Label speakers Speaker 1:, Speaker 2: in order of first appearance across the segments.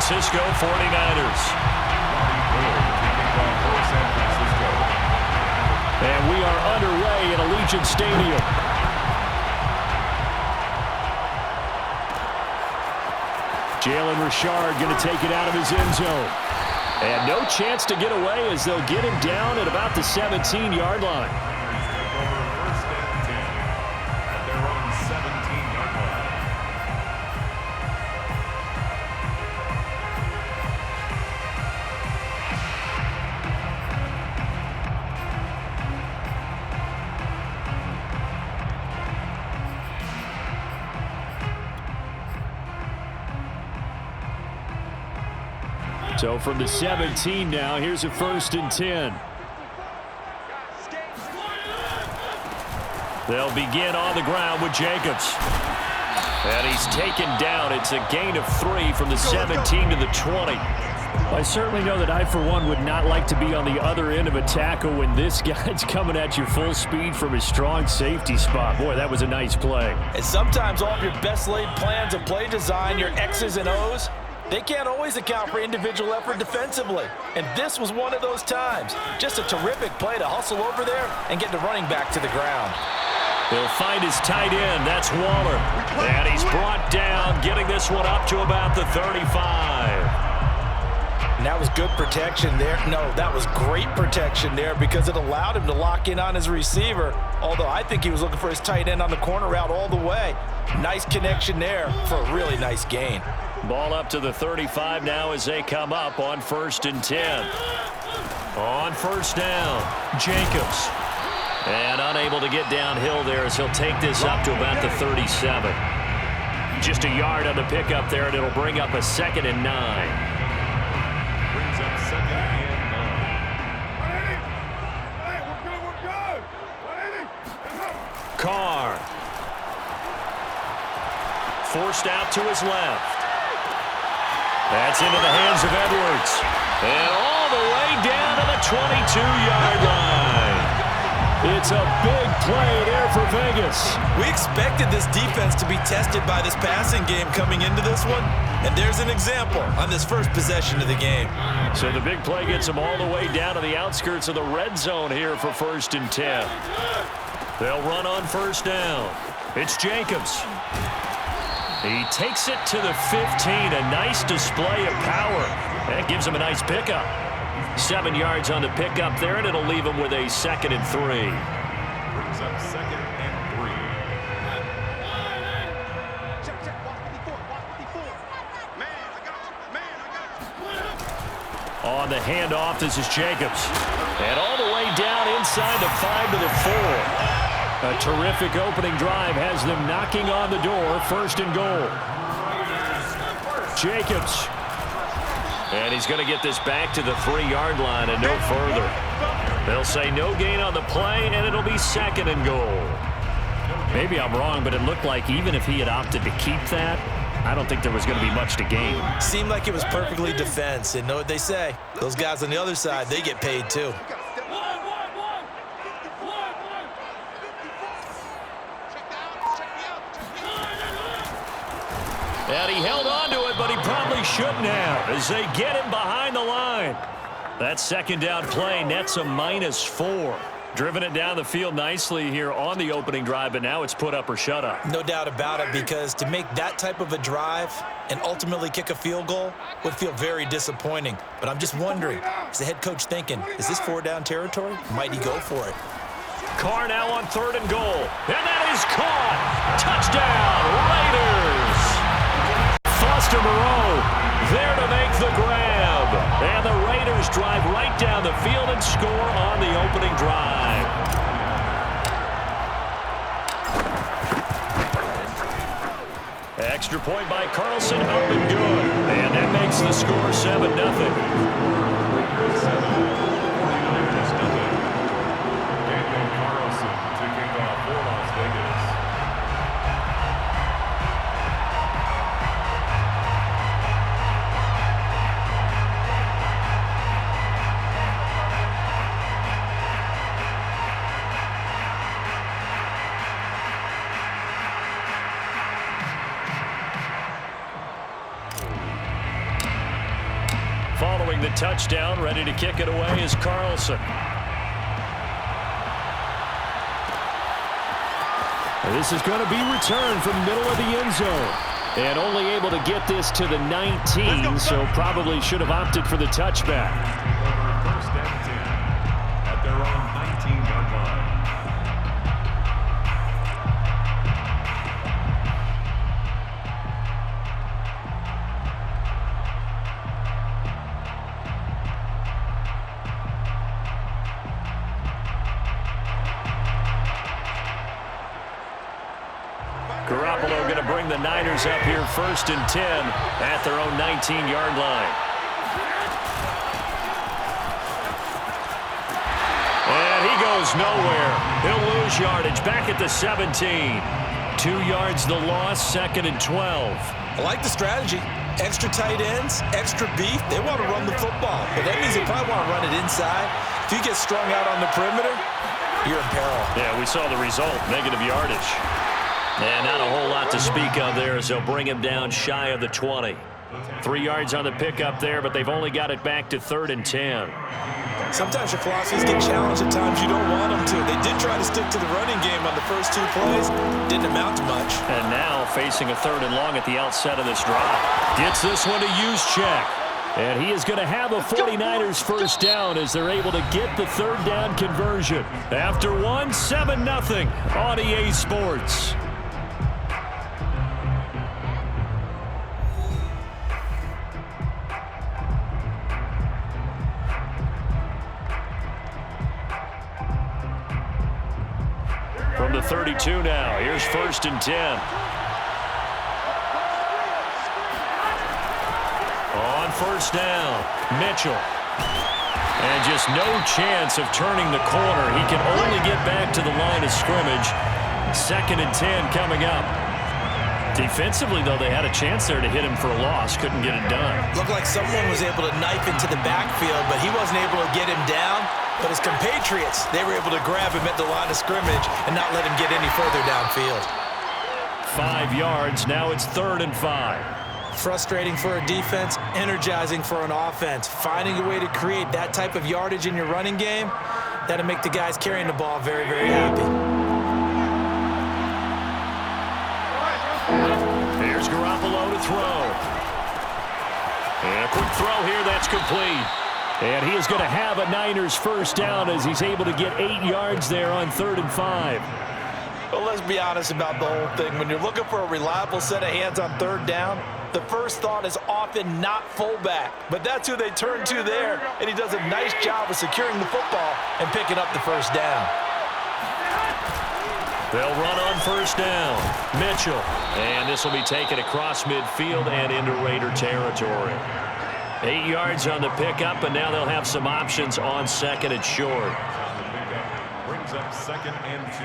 Speaker 1: Francisco 49ers. And we are underway at Allegiant Stadium. Jalen Richard going to take it out of his end zone. And no chance to get away as they'll get him down at about the 17-yard line. So from the 17 now, here's a 1st and 10. They'll begin on the ground with Jacobs. And he's taken down. It's a gain of 3 from the 17 to the 20. I certainly know that I, for one, would not like to be on the other end of a tackle when this guy's coming at you full speed from his strong safety spot. Boy, that was a nice play.
Speaker 2: And sometimes all of your best laid plans of play design, your X's and O's, they can't always account for individual effort defensively. And this was one of those times. Just a terrific play to hustle over there and get the running back to the ground.
Speaker 1: He'll find his tight end. That's Waller. And he's brought down, getting this one up to about the 35.
Speaker 2: And that was good protection there. No, that was great protection there because it allowed him to lock in on his receiver. Although I think he was looking for his tight end on the corner route all the way. Nice connection there for a really nice gain.
Speaker 1: Ball up to the 35 now as they come up on 1st and 10. On 1st down, Jacobs. And unable to get downhill there as he'll take this up to about the 37. Just a yard on the pickup there, and it'll bring up a 2nd and 9.
Speaker 3: Brings up 2nd and 9.
Speaker 1: Carr. Forced out to his left. That's into the hands of Edwards. And all the way down to the 22-yard line. It's a big play there for Vegas.
Speaker 2: We expected this defense to be tested by this passing game coming into this one. And there's an example on this first possession of the game.
Speaker 1: So the big play gets them all the way down to the outskirts of the red zone here for 1st and 10. They'll run on 1st down. It's Jacobs. He takes it to the 15. A nice display of power. That gives him a nice pickup. 7 yards on the pickup there, and it'll leave him with a 2nd and 3.
Speaker 3: Brings up 2nd and 3.
Speaker 1: On the handoff, this is Jacobs. And all the way down inside the 5 to the 4. A terrific opening drive has them knocking on the door. 1st and goal. Jacobs. And he's going to get this back to the 3-yard line and no further. They'll say no gain on the play, and it'll be 2nd and goal. Maybe I'm wrong, but it looked like even if he had opted to keep that, I don't think there was going to be much to gain.
Speaker 2: Seemed like it was perfectly defense. And know what they say. Those guys on the other side, they get paid too.
Speaker 1: And he held on to it, but he probably shouldn't have as they get him behind the line. That 2nd down play nets a -4. Driven it down the field nicely here on the opening drive, but now it's put up or shut up.
Speaker 2: No doubt about it, because to make that type of a drive and ultimately kick a field goal would feel very disappointing. But I'm just wondering, is the head coach thinking, is this 4-down territory? Might he go for it?
Speaker 1: Carr now on 3rd and goal. And that is caught. Touchdown, Raiders. Foster Moreau there to make the grab. And the Raiders drive right down the field and score on the opening drive. Extra point by Carlson, up and good. And that makes the score 7-0. Following the touchdown, ready to kick it away is Carlson. This is going to be returned from the middle of the end zone. And only able to get this to the 19, so probably should have opted for the touchback.
Speaker 3: First and 10 at their own 19-yard line.
Speaker 1: Garoppolo going to bring the Niners up here first and 10 at their own 19-yard line. And he goes nowhere. He'll lose yardage back at the 17. 2 yards the loss, second and 12.
Speaker 2: I like the strategy. Extra tight ends, extra beef. They want to run the football, but that means they probably want to run it inside. If you get strung out on the perimeter, you're in peril.
Speaker 1: Yeah, we saw the result, negative yardage. And not a whole lot to speak of there as they'll bring him down shy of the 20. 3 yards on the pickup there, but they've only got it back to third and 10.
Speaker 2: Sometimes your philosophies get challenged at times you don't want them to. They did try to stick to the running game on the first 2 plays. Didn't amount to much.
Speaker 1: And now facing a third and long at the outset of this drive. Gets this one to use check. And he is going to have a 49ers first down as they're able to get the third down conversion. After one, 7-0 on EA Sports. From the 32 now, here's first and 10. On first down, Mitchell. And just no chance of turning the corner. He can only get back to the line of scrimmage. Second and 10 coming up. Defensively, though, they had a chance there to hit him for a loss. Couldn't get it done.
Speaker 2: Looked like someone was able to knife into the backfield, but he wasn't able to get him down. But his compatriots, they were able to grab him at the line of scrimmage and not let him get any further downfield.
Speaker 1: 5 yards. Now it's third and 5.
Speaker 2: Frustrating for a defense, energizing for an offense. Finding a way to create that type of yardage in your running game, that'll make the guys carrying the ball very, very happy.
Speaker 1: Here's Garoppolo to throw. And a quick throw here, that's complete. And he is going to have a Niners first down as he's able to get 8 yards there on third and 5.
Speaker 2: Well, let's be honest about the whole thing. When you're looking for a reliable set of hands on third down, the first thought is often not fullback. But that's who they turn to there, and he does a nice job of securing the football and picking up the first down.
Speaker 1: They'll run on first down. Mitchell. And this will be taken across midfield and into Raider territory. 8 yards on the pickup, and now they'll have some options on second and short.
Speaker 3: Brings up second and 2.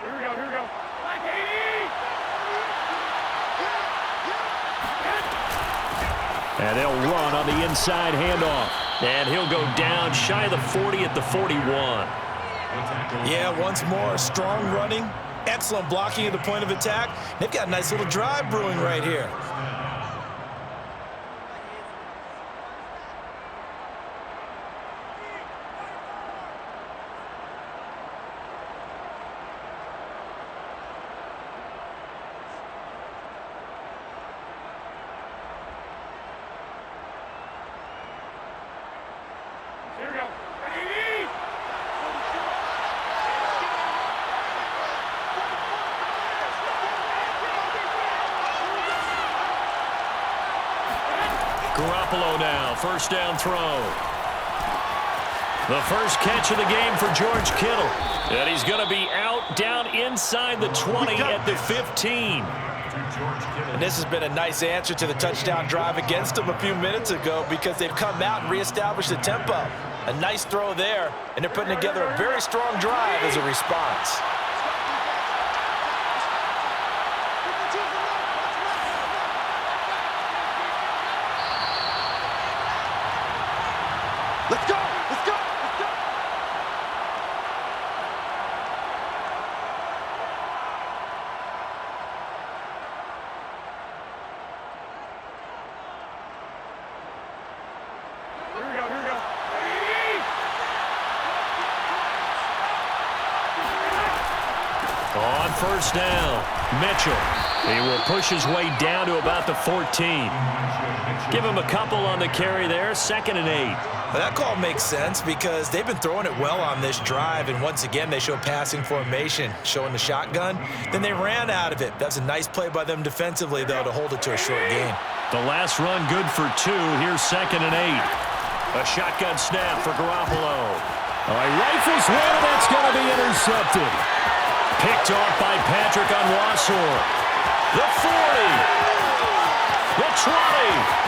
Speaker 4: Here we go.
Speaker 1: And they'll run on the inside handoff. And he'll go down shy of the 40 at the 41.
Speaker 2: Yeah, once more, strong running, excellent blocking at the point of attack. They've got a nice little drive brewing right here.
Speaker 1: Garoppolo now, first down throw. The first catch of the game for George Kittle. And he's going to be out down inside the 20 at the 15.
Speaker 2: And this has been a nice answer to the touchdown drive against them a few minutes ago because they've come out and reestablished the tempo. A nice throw there, and they're putting together a very strong drive as a response.
Speaker 4: Let's go!
Speaker 1: first down. Mitchell. He will push his way down to about the 14. Give him a couple on the carry there. 2nd and 8.
Speaker 2: Well, that call makes sense because they've been throwing it well on this drive, and once again they show passing formation, showing the shotgun. Then they ran out of it. That's a nice play by them defensively, though, to hold it to a short gain.
Speaker 1: The last run good for 2. Here's 2nd and 8. A shotgun snap for Garoppolo.
Speaker 4: He rifles one, and that's going to be intercepted.
Speaker 1: Picked off by Patrick on Wassor. The 40. The 20.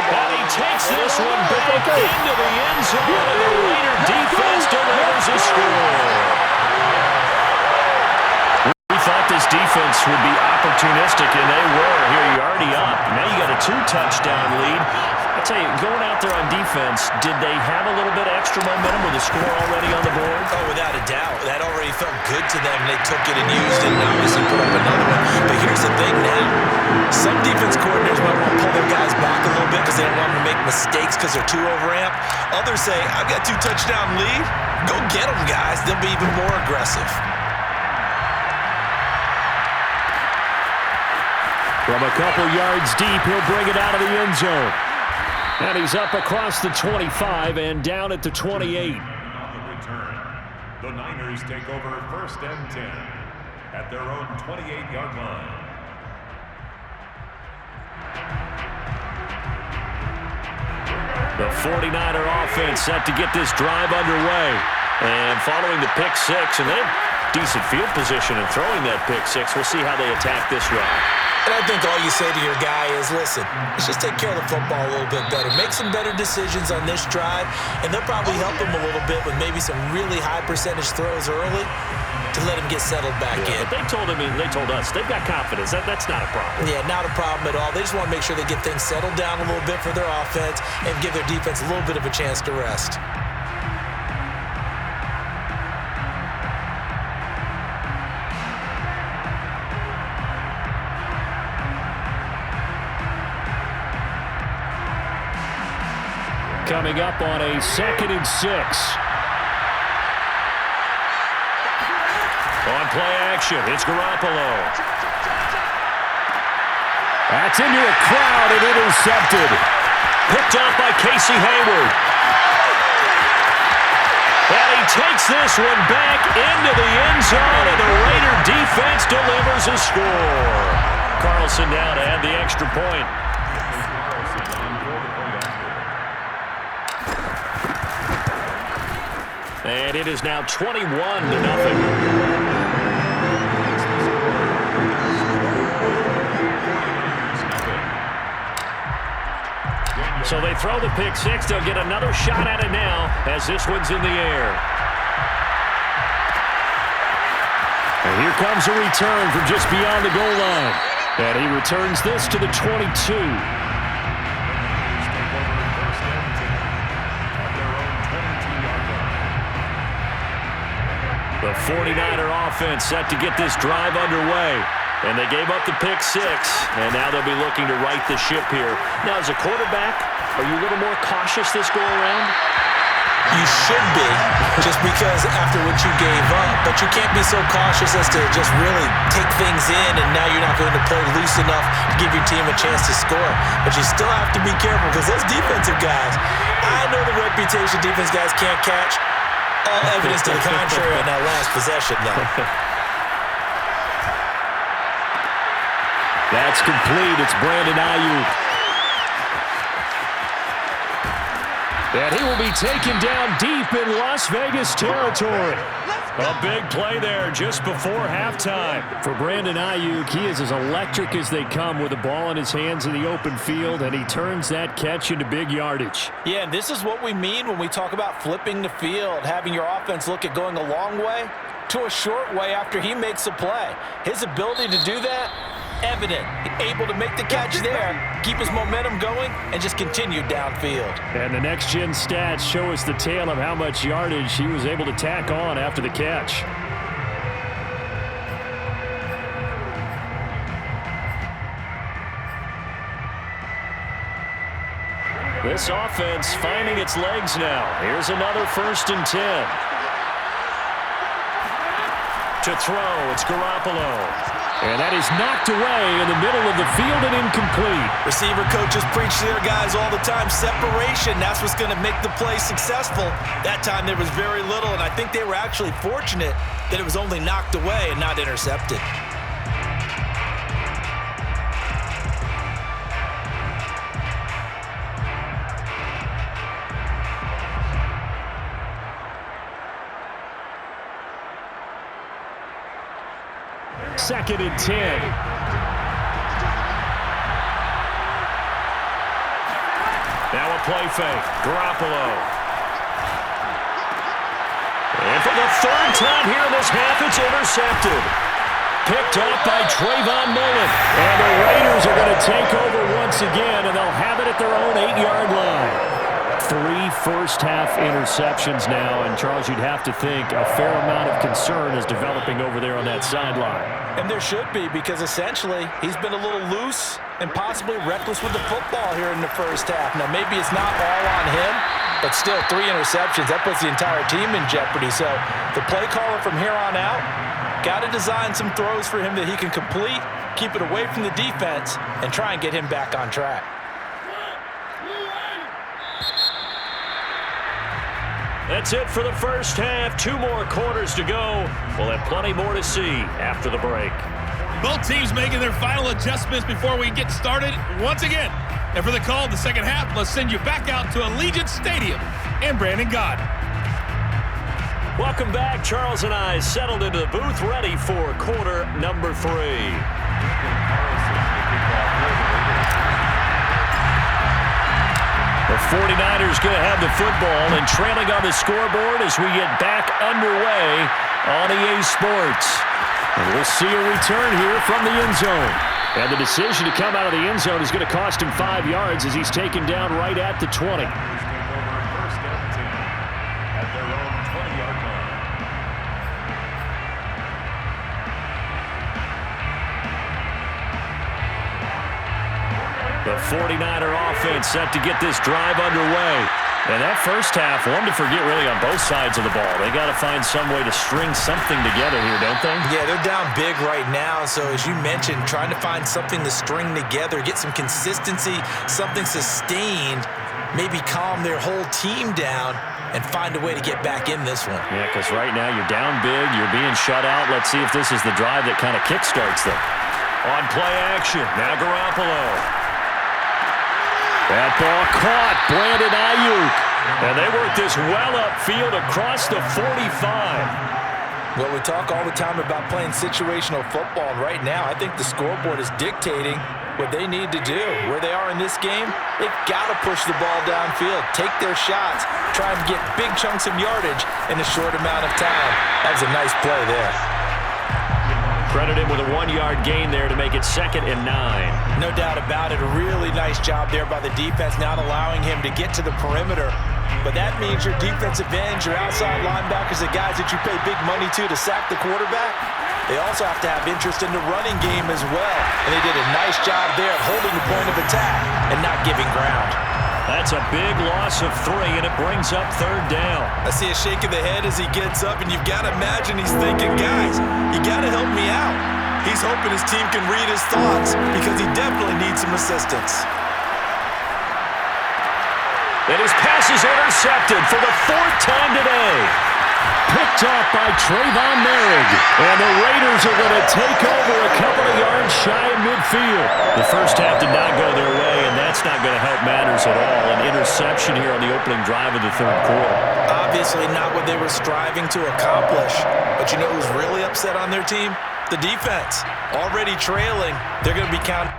Speaker 1: And he takes this one back into the end zone, and the Raider defense delivers a score. We thought this defense would be opportunistic, and they were. Here you're already up. Now you got a 2-touchdown lead. I tell you, going out there on defense, did they have a little bit of extra momentum with the score already on the board?
Speaker 2: Oh, without a doubt. That already felt good to them. They took it and used it and obviously put up another one. But here's the thing now. Some defense coordinators might want to pull their guys back a little bit because they don't want them to make mistakes because they're too overamped. Others say, I've got 2-touchdown lead. Go get them, guys. They'll be even more aggressive.
Speaker 4: From a couple yards deep, he'll bring it out of the end zone. And he's up across the 25 and down at the 28.
Speaker 3: On the return, the Niners take over 1st and 10 at their own 28-yard line.
Speaker 1: The 49er offense set to get this drive underway. And following the pick 6, and they have decent field position in throwing that pick 6. We'll see how they attack this drive.
Speaker 2: And I think all you say to your guy is, listen, let's just take care of the football a little bit better. Make some better decisions on this drive, and they'll probably help him a little bit with maybe some really high percentage throws early to let him get settled back in.
Speaker 1: But they told us, they've got confidence. That's not a problem.
Speaker 2: Yeah, not a problem at all. They just want to make sure they get things settled down a little bit for their offense and give their defense a little bit of a chance to rest.
Speaker 4: Coming up on a 2nd and 6.
Speaker 1: On play action, it's Garoppolo.
Speaker 4: That's into a crowd and intercepted.
Speaker 1: Picked off by Casey Hayward. And he takes this one back into the end zone, and the Raider defense delivers a score. Carlson now to add the extra point. And it is now 21-0. So they throw the pick 6. They'll get another shot at it now as this one's in the air.
Speaker 4: And here comes a return from just beyond the goal line. And he returns this to the 22.
Speaker 1: The 49er offense set to get this drive underway. And they gave up the pick 6, and now they'll be looking to right the ship here. Now, as a quarterback, are you a little more cautious this go-around?
Speaker 2: You should be, just because after what you gave up. But you can't be so cautious as to just really take things in, and now you're not going to play loose enough to give your team a chance to score. But you still have to be careful because those defensive guys, I know the reputation defense guys can't catch. All evidence to the contrary on that last possession, though.
Speaker 4: That's complete. It's Brandon Ayuk. And he will be taken down deep in Las Vegas territory.
Speaker 1: A big play there just before halftime.
Speaker 4: For Brandon Ayuk, he is as electric as they come with the ball in his hands in the open field, and he turns that catch into big yardage.
Speaker 2: Yeah, and this is what we mean when we talk about flipping the field, having your offense look at going a long way to a short way after he makes a play. His ability to do that, evident. Able to make the catch there, keep his momentum going, and just continue downfield.
Speaker 4: And the next-gen stats show us the tale of how much yardage he was able to tack on after the catch.
Speaker 1: This offense finding its legs now. Here's another 1st and 10. To throw, it's Garoppolo.
Speaker 4: And that is knocked away in the middle of the field and incomplete.
Speaker 2: Receiver coaches preach to their guys all the time, separation. That's what's going to make the play successful. That time there was very little, and I think they were actually fortunate that it was only knocked away and not intercepted.
Speaker 4: Second and 10.
Speaker 1: Now a play fake. Garoppolo. And for the third time here in this half, it's intercepted. Picked off by Trayvon Mullen. And the Raiders are going to take over once again, and they'll have it at their own 8-yard line. 3 first-half interceptions now, and Charles, you'd have to think a fair amount of concern is developing over there on that sideline.
Speaker 2: And there should be, because essentially he's been a little loose and possibly reckless with the football here in the first half. Now, maybe it's not all on him, but still 3 interceptions. That puts the entire team in jeopardy. So the play caller from here on out got to design some throws for him that he can complete, keep it away from the defense, and try and get him back on track.
Speaker 1: That's it for the first half. 2 more quarters to go. We'll have plenty more to see after the break.
Speaker 5: Both teams making their final adjustments before we get started once again. And for the call of the second half, let's send you back out to Allegiant Stadium and Brandon God.
Speaker 1: Welcome back. Charles and I settled into the booth, ready for quarter number 3. The 49ers going to have the football and trailing on the scoreboard as we get back underway on EA Sports. And we'll see a return here from the end zone. And the decision to come out of the end zone is going to cost him 5 yards as he's taken down right at the 20.
Speaker 3: First and 10 at their own 20-yard line.
Speaker 1: The 49er offense set to get this drive underway. And that first half, one to forget really on both sides of the ball. They got to find some way to string something together here, don't they?
Speaker 2: Yeah, they're down big right now. So as you mentioned, trying to find something to string together, get some consistency, something sustained, maybe calm their whole team down and find a way to get back in this one.
Speaker 1: Yeah, because right now you're down big, you're being shut out. Let's see if this is the drive that kind of kickstarts them. On play action, now Garoppolo. That ball caught, Brandon Ayuk. And they work this well upfield across the 45.
Speaker 2: Well, we talk all the time about playing situational football, and right now I think the scoreboard is dictating what they need to do. Where they are in this game, they've got to push the ball downfield, take their shots, try and get big chunks of yardage in a short amount of time. That was a nice play there.
Speaker 1: Credit him with a 1-yard gain there to make it 2nd and 9.
Speaker 2: No doubt about it. A really nice job there by the defense, not allowing him to get to the perimeter. But that means your defensive ends, your outside linebackers, the guys that you pay big money to sack the quarterback, they also have to have interest in the running game as well. And they did a nice job there of holding the point of attack and not giving ground.
Speaker 1: That's a big loss of 3, and it brings up 3rd down.
Speaker 2: I see a shake of the head as he gets up, and you've got to imagine he's thinking, guys, you got to help me out. He's hoping his team can read his thoughts because he definitely needs some assistance.
Speaker 1: And his pass is intercepted for the 4th time today.
Speaker 4: Picked off by Trayvon Mullen. And the Raiders are going to take over a couple of yards shy of midfield.
Speaker 1: The first half did not go their way, and that's not going to help matters at all. An interception here on the opening drive of the 3rd quarter.
Speaker 2: Obviously not what they were striving to accomplish. But you know who's really upset on their team? The defense. Already trailing, they're going to be counting.